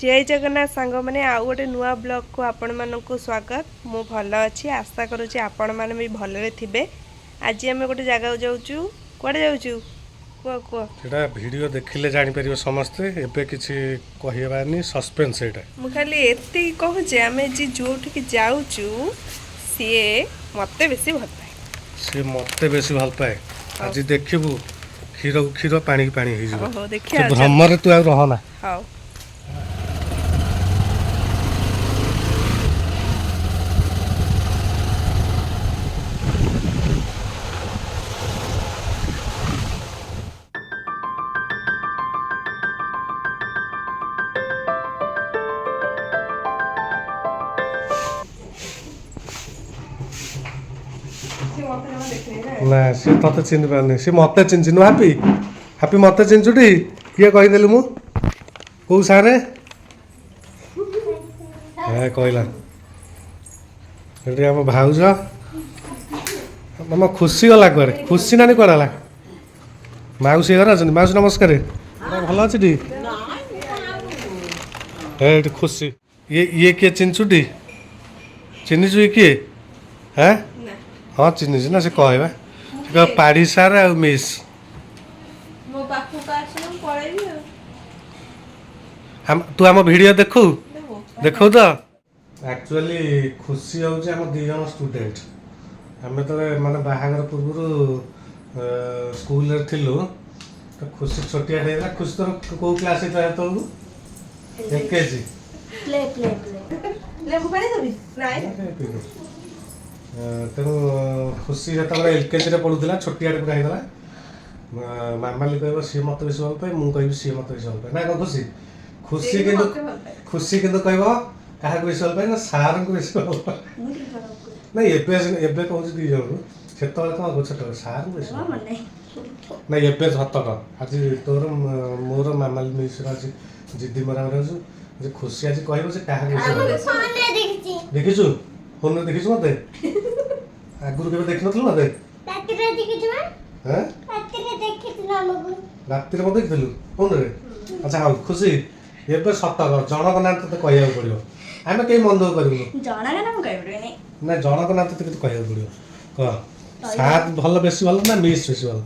जय जगन्नाथ सांग मैंने आउ गोटे नुआ ब्लॉग को आपण मानक स्वागत। मु भल अच्छी आशा करुँच आपण मैंने भी भलरे थे। आज आम गोटे जगह जाऊँ कड़े जाऊँ कह कह सेटा वीडियो देखिले जानि परिबो समस्ते एबे किछि कहिबानी सस्पेंस एटा मु खाली एति कहूँ आम जी जो जाऊँ सी मत बेसी भल पाए से मते बेसी भल पाए। आज देखिबू क्षीर क्षीर पानी पानी हो जिवो देखिए भ्रमरे तू आ रहना। हाँ ना से तते चिन्ह पानी से मते चिन्ह चिन्ह हैप्पी हैप्पी मते चिन्ह छुटी किए कहि देलु मु को सारे ए कहला एटी हम भाउज मम खुशी गला करे खुशी नानी कराला माउसी घर अछन माउसी नमस्कार भल अछि टी ए खुशी ये के चिन्ह छुटी चिन्ह छु के हैं हाँ चिन्ह ना से कहबा से पाड़ी सार आ मिस मो पाखु काछ न पळेबी हम तू हम वीडियो देखू देखो तो एक्चुअली खुशी होउछ हम दी जन स्टूडेंट हमें तो माने बाहागर पूर्व स्कूल रे थिलु तो खुशी छोटिया हेला खुशी तो को क्लास रे तो एकेजी प्ले प्ले प्ले लेबू पानी देबी नाइ तेणु खुशी जो एलकेजी रे पढ़ुला छोटिया पूरा होगा मामाली कह सी मत बेस भल पाए मुझे कह सी मत बेस भल पाए ना कौन खुशी खुशी कि खुशी कि कह क्या बेस भल पाए ना सार को बेस भल पाए ना एबे कहूँ दी जन से कौन छोट सार को बेस ना एबे सत आज तोर मोर मामाली मिश्र आज जिद्दी मरा मरा खुशी आज कह देखी फोन में देखी मत आगुरी के देख नथल मत रात मत देखी फोन रे अच्छा हाँ खुशी एबे सत जनक ना तो कह पड़ो आम कहीं मन दुख करूँ ना जनक ना तो कह पड़ो कह सात भल बेसी भल ना मिस बेसी भल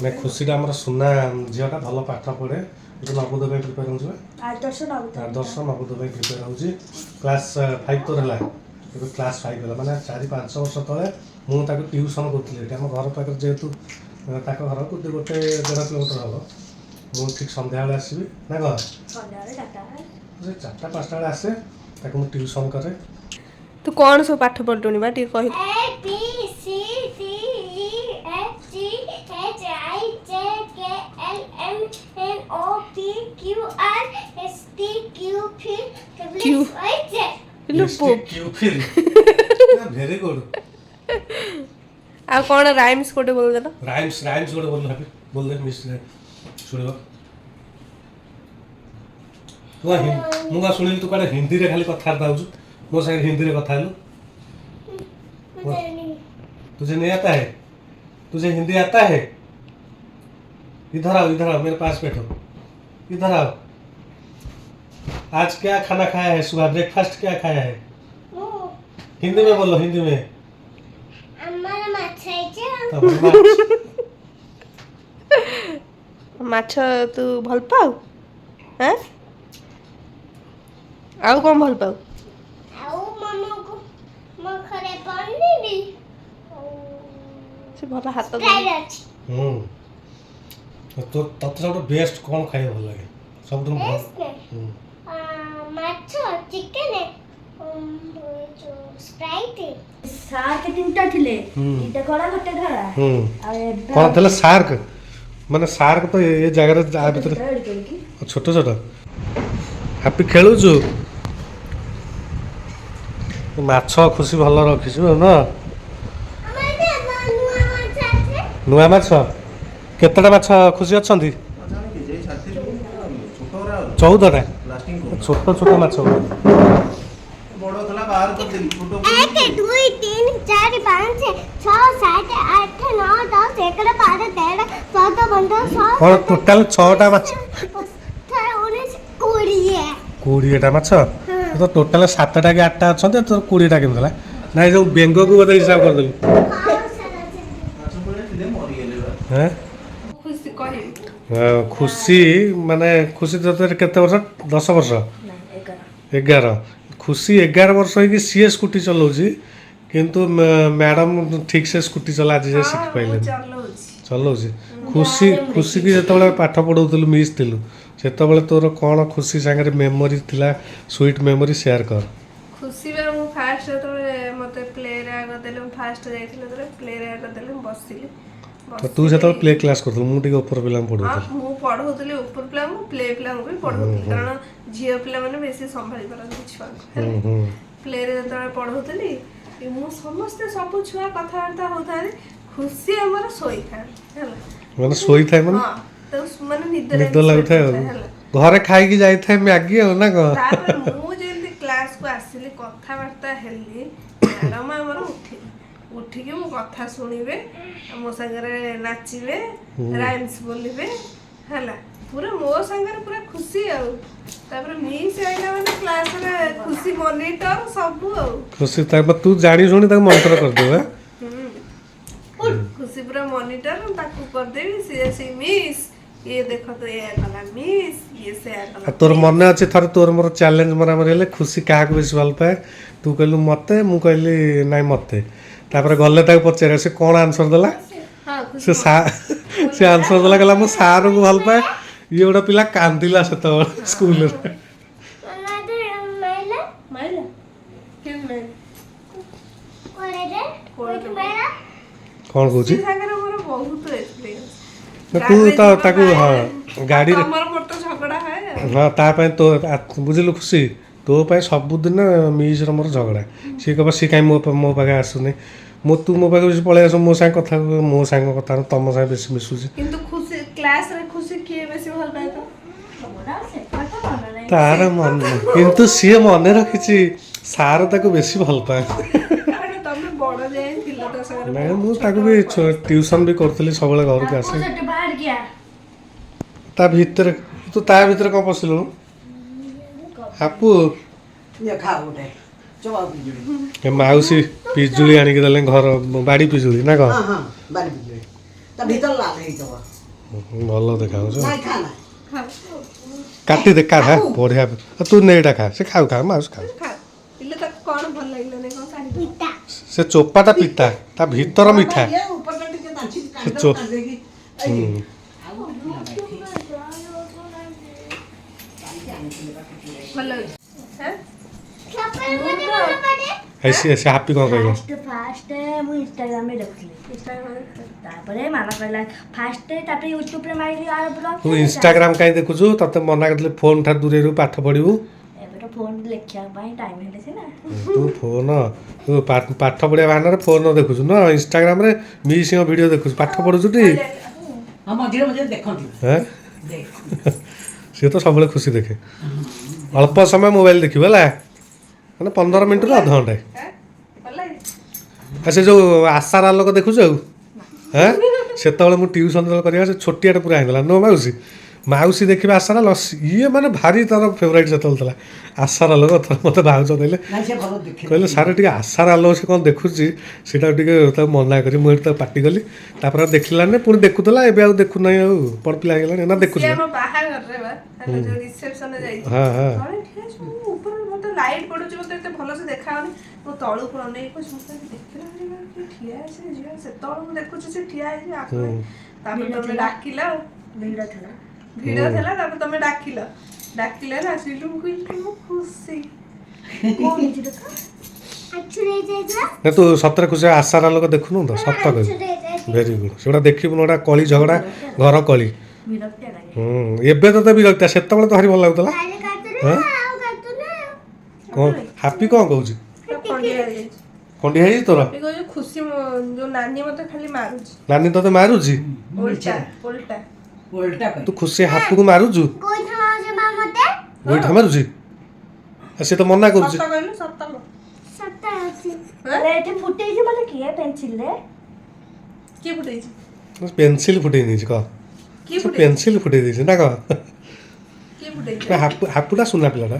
ना खुशी आम सुना झीटा भल पाठ पढ़े नवोदय प्रिपेयर हो आदर्श नवोदय प्रिपेयर हो क्लास 5 तो है क्लास 5 है मैंने 4-5 वर्ष तले मुझे ट्यूशन करी आम घर पाखे जेहेतु घर को गोटे 1.5 किलोमीटर हम मुझे ठीक सन्ध्या आसबि ना कह 4टा-5टा बेले आसे मुझे ट्यूशन करे। तू कौन सब पाठ पढ़लुनी बा टी कहि वेरी गुड आ कौन राइम्स कोटे बोल देना राइम्स राइम्स कोटे बोल दे मिस सुनिबो तू मुगा सुनिल तू काडे हिंदी रे खाली कथा दाउछु मो संग हिंदी रे कथा हेलु तुझे नहीं आता है तुझे हिंदी आता है इधर आओ मेरे पास बैठो इधर आओ आज क्या खाना खाया है सुबह ब्रेकफास्ट क्या खाया है हिंदी में बोलो हिंदी में माछ तू भल पाऊ हैं आउ कौन भल पाऊ से भल हाथ तो तत सब बेस्ट कौन खाए भल लगे सब तुम माछ चिकन स्प्राइट सार्क तीनटा थिले इटा कला गटे धरा कौन थले सार्क माने सार्क तो ये जगह रे आ भीतर छोट छोट हैप्पी खेलु छु माछ खुशी भल रखिछु ना नुआ माछ केतटा माछ खुशी अछंती 14टा छोट छोट माछ ପଢଉଥିଲା ବାହାର କରିଦେଲି ଫଟୋ 1 2 3 4 5 6 7 8 9 10 11 12 13 14 15 16 କ'ଣ ଟୋଟାଲ 6ଟା ମାଛ 19 20 20ଟା ମାଛ ତ ଟୋଟାଲ 7ଟା କି 8ଟା ଅଛନ୍ତି ତୋର 20ଟା କେମିତି ହେଲା ନାଇଁ ଯୋଉ ବେଙ୍ଗକୁ ବୋଧେ ହିସାବ କରିଦେଲୁ ମାଛ ପଳେଇଥିଲେ ମରିଗଲେ ବା ହେଁ ଖୁସି କହିବି ଖୁସି ମାନେ ଖୁସି ତୋତେ କେତେ ବର୍ଷ 10 ବର୍ଷ 11 ଖୁସି 11 ବର୍ଷ ହେଇକି ସିଏ ସ୍କୁଟି ଚଲାଉଛି କିନ୍ତୁ ମ୍ୟାଡ଼ାମ ଠିକ୍ ସେ ସ୍କୁଟି ଚଲା ଆଜି ଯାଏ ଶିଖି ପାଇଲେନି ଚଲାଉଛି ଖୁସି ଖୁସିକି ଯେତେବେଳେ ପାଠ ପଢ଼ଉଥିଲୁ ମିସ୍ ଥିଲୁ ସେତେବେଳେ ତୋର କ'ଣ ଖୁସି ସାଙ୍ଗରେ ମେମୋରି ଥିଲା ସୁଇଟ୍ ମେମୋରି ସେୟାର କର ଖୁସି ବା ମୁଁ ଫାଷ୍ଟ ଯେତେବେଳେ ମୋତେ ପ୍ଲେରେ ଆଗ ଦେଲେ ମୁଁ ଫାଷ୍ଟ ଯାଇଥିଲି ଯେତେବେଳେ ପ୍ଲେରେ ଆଗ ଦେଲେ ମୁଁ ବସିଲି ତ ତୁ ସେତେବେଳେ ପ୍ଲେ କ୍ଲାସ୍ କରୁଥିଲୁ ମୁଁ ଟିକେ ଉପର ପିଲାଙ୍କୁ ପଢ଼ଉଥିଲି ମୁଁ ପଢ଼ଉଥିଲି ଉପର ପିଲାଙ୍କୁ ପ୍ଲେ ପିଲାଙ୍କୁ ବି ପଢ଼ଉଥିଲି କାରଣ ଝିଅ ପିଲାମାନେ ବେଶୀ ସମ୍ଭାଳି ପାରନ୍ତି ଛୁଆଙ୍କୁ ପ୍ଲେରେ ଯେତେବେଳେ ପଢ଼ଉଥିଲି ମୁଁ ସମସ୍ତେ ସବୁ ଛୁଆ କଥାବାର୍ତ୍ତା ହଉଥାନ୍ତି ଖୁସି ଆମର ଶୋଇଥାନ୍ତି ହେଲା ମାନେ ଶୋଇଥାଏ ମାନେ ହଁ ତାକୁ ମାନେ ନିଦ ଲାଗୁଥାଏ ଆଉ ଘରେ ଖାଇକି ଯାଇଥାଏ ମ୍ୟାଗି ଆଉ ନା କ'ଣ ତାପରେ ମୁଁ ଯେମିତି କ୍ଲାସକୁ ଆସିଲି କଥାବାର୍ତ୍ତା ହେଲି ମ୍ୟାଡ଼ାମ ଆମର ଉଠିକି ମୋ କଥା ଶୁଣିବେ ମୋ ସାଙ୍ଗରେ ନାଚିବେ ରାଇମ୍ସ ବୋଲିବେ ହେଲା ପୁରା ମୋ ସାଙ୍ଗରେ ପୁରା ଖୁସି ଆଉ ତାପରେ ମିସ୍ ଆଇଲା ମାନେ କ୍ଲାସରେ ଖୁସି ମନିଟର ସବୁ ଆଉ ଖୁସି ତୁ ଜାଣି ଶୁଣି ତାକୁ ମନିଟର କରିଦେବୁ ଖୁସି ପୁରା ମନିଟର ତାକୁ କରିଦେବି ସିଏ ସେ ମିସ୍ ଇଏ ଦେଖ ତ ଏୟା କଲା ମିସ୍ ଇଏ ସେୟା କଲା ତୋର ମନେ ଅଛି ଥରେ ତୋର ମୋର ଚ୍ୟାଲେଞ୍ଜ ମରାମରି ହେଲେ ଖୁସି କାହାକୁ ବେଶୀ ଭଲ ପାଏ ତୁ କହିଲୁ ମତେ ମୁଁ କହିଲି ନାଇଁ ମତେ ତାପରେ ଗଲେ ତାକୁ ପଚାରିବା ସେ କ'ଣ ଆନ୍ସର ଦେଲା ସେ ଆନ୍ସର ଦେଲା କହିଲା ମୁଁ ସାର୍ଙ୍କୁ ଭଲ ପାଏ ଇଏ ଗୋଟେ ପିଲା କାନ୍ଦିଲା ସେତେବେଳେ ସ୍କୁଲରେ କ'ଣ କହୁଛି ତୁ ତ ତାକୁ ହଁ ଗାଡ଼ିରେ ହଁ ତା ପାଇଁ ତୋ ବୁଝିଲୁ ଖୁସି ତୋ ପାଇଁ ସବୁଦିନ ମିସ୍ର ମୋର ଝଗଡ଼ା ସିଏ କହିବ ସିଏ କାହିଁ ମୋ ପାଖେ ଆସୁନି ତୁ ମୋ ପାଖେ ବେଶୀ ପଳେଇ ଆସୁ ମୋ ସାଙ୍ଗେ କଥା ମୋ ସାଙ୍ଗ କଥା ତମ ସାଙ୍ଗେ ବେଶୀ ମିଶୁଛି କିନ୍ତୁ ଖୁସି କ୍ଲାସରେ ଖୁସି କିଏ ବେଶୀ ଭଲ ପାଏ ତ ତାର ମନେ କିନ୍ତୁ ସିଏ ମନେ ରଖିଛି ସାର୍ ତାକୁ ବେଶୀ ଭଲ ପାଆନ୍ତି ତମେ ବଡ ଯାଏ ଥିଲ ତା ସାଙ୍ଗରେ ନାଇଁ ମୁଁ ତାକୁ ବି ଟ୍ୟୁସନ୍ ବି କରୁଥିଲି ସବୁବେଳେ ଘରକୁ ଆସେ ତା ଭିତରେ ତୁ ତା ଭିତରେ କ'ଣ ପଶିଲୁ ହାପୁ ଏ ମାଉସୀ ପିଜୁଳି ଆଣିକି ଦେଲେ ଘର ବାଡ଼ି ପିଜୁଳି ନା କ'ଣ ଭଲ ଦେଖାଯାଉଛି କାଟି ଦେ କାଢା ବଢ଼ିଆ ତୁ ନେ ଏଇଟା ଖା ସେ ଖାଉ ଖା ମାଉସୀ ଖାଉ ସେ ଚୋପାଟା ପିତା ତା ଭିତର ମିଠା ସେ ହାପି କ'ଣ କହିବ ଫାଷ୍ଟ ମୁଁ ଇନଷ୍ଟାଗ୍ରାମରେ ଦେଖୁଥିଲି ତାପରେ ମାମା କହିଲା ଫାଷ୍ଟ ତାପରେ ୟୁଟ୍ୟୁବରେ ମାରିଲି ଆର ବ୍ଲଗ୍ ତୁ ଇନଷ୍ଟାଗ୍ରାମ କାହିଁ ଦେଖୁଛୁ ତତେ ମନା କରିଥିଲେ ଫୋନ୍ ଠାରୁ ଦୂରେଇରୁ ପାଠ ପଢ଼ିବୁ ଏବେ ତ ଫୋନ ଲେଖିବା ପାଇଁ ଟାଇମ୍ ହେଲେ ସିନା ତୁ ଫୋନ୍ ତୁ ପାଠ ପଢ଼ିବା ବାହାନାରେ ଫୋନ୍ ଦେଖୁଛୁ ନା ଇନଷ୍ଟାଗ୍ରାମରେ ମିସିଙ୍କ ଭିଡ଼ିଓ ଦେଖୁଛୁ ପାଠ ପଢ଼ୁଛୁ ଟି ସିଏ ତ ସବୁବେଳେ ଖୁସି ଦେଖେ ଅଳ୍ପ ସମୟ ମୋବାଇଲ ଦେଖିବୁ ହେଲା ମାନେ 15 ମିନିଟ୍ରୁ ଅଧଘଣ୍ଟେ ସେ ଯେଉଁ ଆଶାର ଆଲୋକ ଦେଖୁଛୁ ଆଉ ସେତେବେଳେ ମୁଁ ଟ୍ୟୁସନ୍ ଯେତେବେଳେ କରିବା ସେ ଛୋଟିଆଟେ ପୁରା ହେଇଥିଲା ନୋ ମାଉସୀ ଦେଖିବା ଆଶାର ଆଲୋକ ଇଏ ମାନେ ଭାରି ତାର ଫେଭରାଇଟ୍ ସେତେବେଳେ ଥିଲା ଆଶାର ଆଲୋକ ମୋତେ ଭାଉଜ କହିଲେ ସାର୍ ଟିକେ ଆଶାର ଆଲୋକ ସେ କ'ଣ ଦେଖୁଛି ସେଇଟା ଟିକେ ତାକୁ ମନା କରି ମୁଁ ଏଠି ତାକୁ ପାଟି କଲି ତାପରେ ଆଉ ଦେଖିଲାନି ପୁଣି ଦେଖୁଥିଲା ଏବେ ଆଉ ଦେଖୁନାହିଁ ଆଉ ବଡ଼ ପିଲା ହେଇଗଲାଣି ନା ଦେଖୁଛି ହଁ ହଁ ଲାଇଟ୍ ପଡୁଛି ମତେ ଏତେ ଭଲସେ ଦେଖାଯାଉନି ମୁଁ ତଳକୁ ଅନେଇ ଦେଖିଲା ସେତେବେଳେ ମୁଁ ଦେଖୁଛି ସେ ଠିଆ ହେଇଛି ତାପରେ ତମେ ଡାକିଲ ଭିଡ ଥିଲା ତାପରେ ତମେ ଡାକିଲ ଆସିଲୁ ମୁଁ କହିଲି ମୁଁ ଖୁସି ତୁ ସତରେ ଖୁସି ଆଶାର ଆଲୋକ ଦେଖୁନୁ ତ ସତ କହିବୁ ଭେରି ଗୁଡ୍ ସେଗୁଡ଼ା ଦେଖିବୁନି ଗୋଟେ କଳି ଝଗଡ଼ା ଘର କଳି ଏବେ ତତେ ବିରକ୍ତିଆ ସେତେବେଳେ ତ ଭାରି ଭଲ ଲାଗୁଥିଲା କ'ଣ ହାପି କ'ଣ କହୁଛି ଖଣ୍ଡିଆ ହେଇଛି ତୋର ଖୁସି ଯୋଉ ନାନୀ ମତେ ଖାଲି ମାରୁଛି ନାନୀ ତତେ ମାରୁଛି ତୁ ଖୁସି ହାପୁକୁ ମାରୁଛୁ ଗୋଇଠା ମାରୁଛି ସେ ତ ମନା କରୁଛି। ସତ କହିଲୁ ସତ ଲୋ। ସତ ଅଛି ଆରେ ଏଠି ଫୁଟେଇଛି ମାନେ କିଏ ପେନ୍ସିଲରେ? କିଏ ଫୁଟେଇଛି? ପେନସିଲ ଫୁଟେଇ ଦେଇଛି କହ। କିଏ ସେ ଫୁଟେଇଛି? ପେନସିଲ ଫୁଟେଇ ଦେଇଛି ନା କହ। କିଏ ଫୁଟେଇଛି? ହାପୁଟା ସୁନା ପିଲାଟା।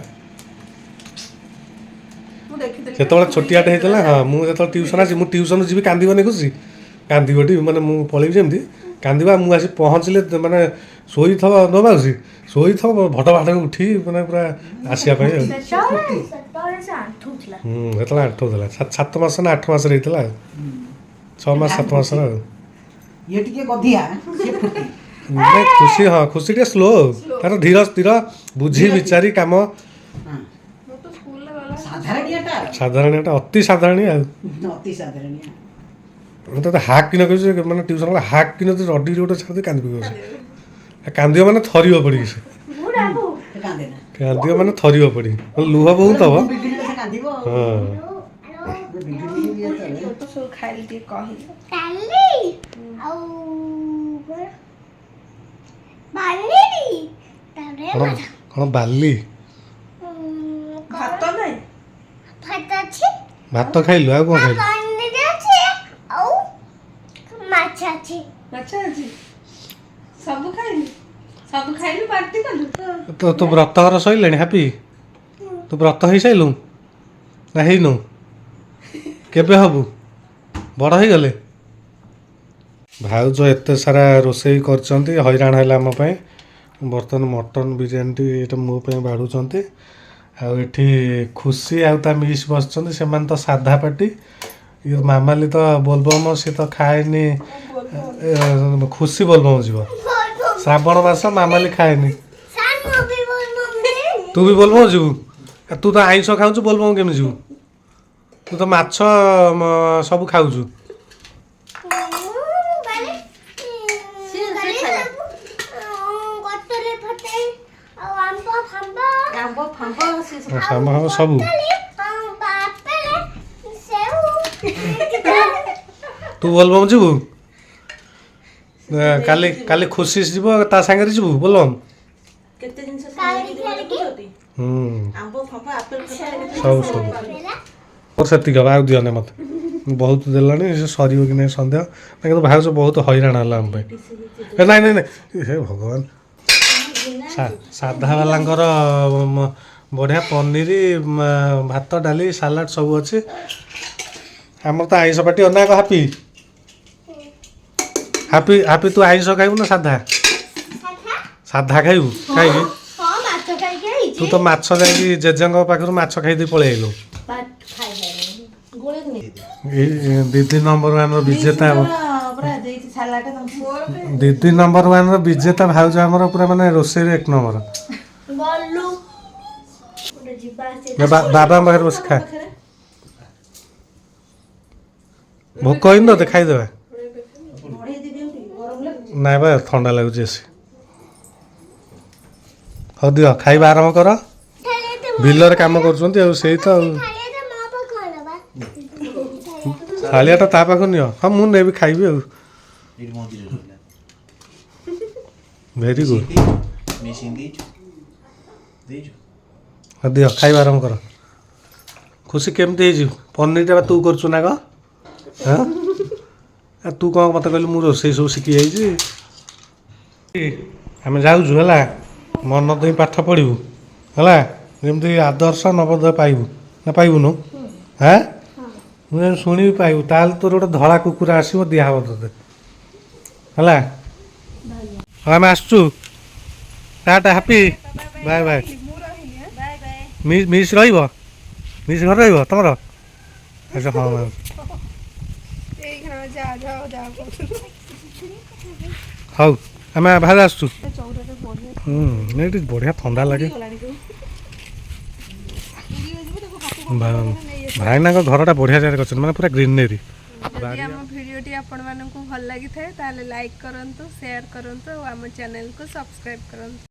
ମୁଁ ଦେଖିଥିଲି। ଯେତେବେଳେ ଛୋଟିଆଟେ ହେଇଥିଲା ହଁ ମୁଁ ଯେତେବେଳେ ଟ୍ୟୁସନ୍ ଆସି ମୁଁ ଟ୍ୟୁସନ୍ ଯିବି କାନ୍ଦିବନି ଖୁସି କାନ୍ଦିବଟି ମାନେ ମୁଁ ପଳେଇବି ଯେମିତି କାନ୍ଦିବା ମୁଁ ଆସି ପହଞ୍ଚିଲେ ମାନେ ଶୋଇଥିବ ନ ମାଉସୀ ଶୋଇଥିବ ଭଟ ଭାଟକୁ ଉଠି ମାନେ ପୁରା ଆସିବା ପାଇଁ ଆଉ ସେତେବେଳେ ସେ ଆଣ୍ଠୁଥିଲା। ସେତେବେଳେ ଆଣ୍ଠଉଥିଲା 7 ମାସ ନା 8 ମାସରେ ହେଇଥିଲା ଆଉ 6 ମାସ 7 ମାସର ଆଉ ଇଏ ଟିକେ ଗଧିଆ ସିଏ ଫୁଟି ନାଇଁ ଖୁସି ହଁ ଖୁସି ଟିକେ ସ୍ଲୋ ଆଉ ତାର ଧୀର ସ୍ଥିର ବୁଝି ବିଚାରି କାମ ହଁ, ମୁଁ ତ ସ୍କୁଲରେ ଗଲା ସାଧାରଣିଆଟା ସାଧାରଣୀୟଟା ଅତି ସାଧାରଣୀୟ ଆଉ ଅତି ସାଧାରଣିଆ। ମୁଁ ତତେ ହାକ୍ କିନ କହିଛି ମାନେ ଟ୍ୟୁସନ୍ ଗଲା ହାକ୍ କିନ ତୁ ରଡ଼ିରେ ଗୋଟେ ଛାଡ଼ି କାନ୍ଦି ପକେଇବ ସେ କାନ୍ଦିବ ମାନେ ଥରିବ ପଡ଼ିକି ସେ ସେ କାନ୍ଦେ ନା କାନ୍ଦିବ ମାନେ ଥରିବ ପଡ଼ିକି ମାନେ ଲୁହ ବହୁତ ହବ ବିଗିଡ଼ିଲେ ସେ କାନ୍ଦିବ ଆଉ। ହଁ ବିଗିଡ଼ିଲେ ବି ଯେତେବେଳେ ମୁଁ ତ ସବୁ ଖାଇଲି ଟିକେ କହିଲି। କାଲି ଆଉ ବାଲିରି ତାପରେ କ'ଣ କ'ଣ ବାଲି ଭାତ ନାହିଁ? ଭାତ ଅଛି ଭାତ ଖାଇଲୁ ଆଉ କ'ଣ ଖାଇଲୁ ପନିର ଅଛି ଆଉ ମାଛ ଅଛି ମାଛ ଅଛି? ସବୁ ଖାଇଲୁ? ସବୁ ଖାଇଲୁ ପାର୍ଟି କଲୁ? ତୋ ବ୍ରତ ଘର ସଇଲାଣି ହାପି ତୁ ବ୍ରତ ହେଇସାଇଲୁ ନା ହେଇନୁ କେବେ ହବୁ ବଡ଼ ହେଇଗଲେ ଭାଉଜ ଏତେ ସାରା ରୋଷେଇ କରିଛନ୍ତି ହଇରାଣ ହେଲା ଆମ ପାଇଁ ବର୍ତ୍ତମାନ ମଟନ୍ ବିରିୟାନୀଟି ଏଇଟା ମୋ ପାଇଁ ବାଢ଼ୁଛନ୍ତି ଆଉ ଏଠି ଖୁସି ଆଉ ତା ମିସ୍ ବସିଛନ୍ତି ସେମାନେ ତ ସାଧା ପାଟି ଇଏ ମାମାଲି ତ ବୋଲବମ୍ ସେ ତ ଖାଏନି ଖୁସି ବୋଲବମ୍ ଯିବ ଶ୍ରାବଣ ମାସ ମାମାଲି ଖାଏନି ତୁ ବି ବୋଲବମ୍ ଯିବୁ ତୁ ତ ଆଇଁଷ ଖାଉଛୁ ବୋଲବମ୍ କେମିତି ଯିବୁ ତୁ ତ ମାଛ ସବୁ ଖାଉଛୁ ଆମ୍ବ ଫାମ୍ବ ସେ ସବୁ ସାମ୍ବ ଫାମ୍ବ ସବୁ ତୁ ବୋଲବମ୍ ଯିବୁ କାଲି କାଲି ଖୁସି ଯିବ ତା ସାଙ୍ଗରେ ଯିବୁ ବୋଲବମ୍ କେତେ ଜିନିଷ ଦେଖୁଛନ୍ତି ଆମ୍ବ ଫାମ୍ବ ଆପେଲ ସବୁ ସବୁ ମୋର ସେତିକି ହବ ଆଉ ଦିଅନି ମୋତେ ବହୁତ ଦେଲାଣି ସେ ସରିବ କି ନାହିଁ ସନ୍ଦେହ କିନ୍ତୁ ଭାଉଜ ବହୁତ ହଇରାଣ ହେଲା ଆମ ପାଇଁ ନାଇଁ ନାଇଁ ନାଇଁ ହେ ଭଗବାନ ସାଧା ବାଲାଙ୍କର ବଢ଼ିଆ ପନିର ଭାତ ଡାଲି ସାଲାଡ଼ ସବୁ ଅଛି ଆମର ତ ଆଇଁଷ ପାଟି ଅନାକ ହାପି ହାପି ହାପି ତୁ ଆଇଁଷ ଖାଇବୁ ନା ସାଧା ସାଧା ଖାଇବୁ କାହିଁକି ତୁ ତ ମାଛ ଯାଇକି ଜେଜେଙ୍କ ପାଖରୁ ମାଛ ଖାଇଦେଇ ପଳେଇ ଆଇଲୁ ଏଇ ଦିଦି ନମ୍ବର ୱାନ୍ର ବିଜେତା ଦିଦି ନମ୍ବର ୱାନ୍ର ବିଜେତା ଭାଉଜ ଆମର ପୁରା ମାନେ ରୋଷେଇରେ 1 ନମ୍ବର ବାବାଙ୍କ ପାଖରେ ବସି ଖା ଭୋକ ହେଇନି ତତେ ଖାଇଦେବା ନାଇଁ ବା ଥଣ୍ଡା ଲାଗୁଛି ଏସି ହଉ ଦିଅ ଖାଇବା ଆରମ୍ଭ କର ବିଲରେ କାମ କରୁଛନ୍ତି ଆଉ ସେଇ ତ ଆଉ ଥାଳିଆଟା ତା ପାଖକୁ ନିଅ ହଁ ମୁଁ ନେବି ଖାଇବି ଆଉ ଏଇଠି ମଝିରେ ରହିଲା ଭେରି ଗୁଡ୍ ମେସିନ୍ ଦେଇଛୁ ହଁ ଦିଅ ଖାଇବା ଆରମ୍ଭ କର ଖୁସି କେମିତି ହେଇଯିବ ପନିରଟା ବା ତୁ କରୁଛୁ ନା କ'ଣ ହଁ ତୁ କ'ଣ ମୋତେ କହିଲୁ ମୁଁ ରୋଷେଇ ସବୁ ଶିଖି ଯାଇଛି ଆମେ ଯାଉଛୁ ହେଲା ମନ ଦେଇ ପାଠ ପଢ଼ିବୁ ହେଲା ଯେମିତି ଆଦର୍ଶ ନବୋଦୟ ପାଇବୁ ନା ପାଇବୁନୁ ହାଁ ମୁଁ ଯେମିତି ଶୁଣିବି ପାଇବୁ ତାହେଲେ ତୋର ଗୋଟେ ଧଳା କୁକୁର ଆସିବ ଦିଆହେବ ତୋତେ ହେଲା ହଁ ଆମେ ଆସୁଛୁ tata happy bye bye miss ରହିବ ମିସ୍ ଘରେ ରହିବ ତମର ଆଚ୍ଛା ହଁ ମ୍ୟାମ୍ ହଉ ଆମେ ବାହାରେ ଆସୁଛୁ ଏଠି ବଢ଼ିଆ ଥଣ୍ଡା ଲାଗେ ଭାଇନାଙ୍କ ଘରଟା ବଢ଼ିଆ ଜାଗାରେ କରିଛନ୍ତି ମାନେ ପୁରା ଗ୍ରୀନେରୀ ଯଦି ଆମ ଭିଡ଼ିଓଟି ଆପଣମାନଙ୍କୁ ଭଲ ଲାଗିଥାଏ ତାହେଲେ ଲାଇକ୍ କରନ୍ତୁ ସେୟାର କରନ୍ତୁ ଆଉ ଆମ ଚ୍ୟାନେଲକୁ ସବସ୍କ୍ରାଇବ୍ କରନ୍ତୁ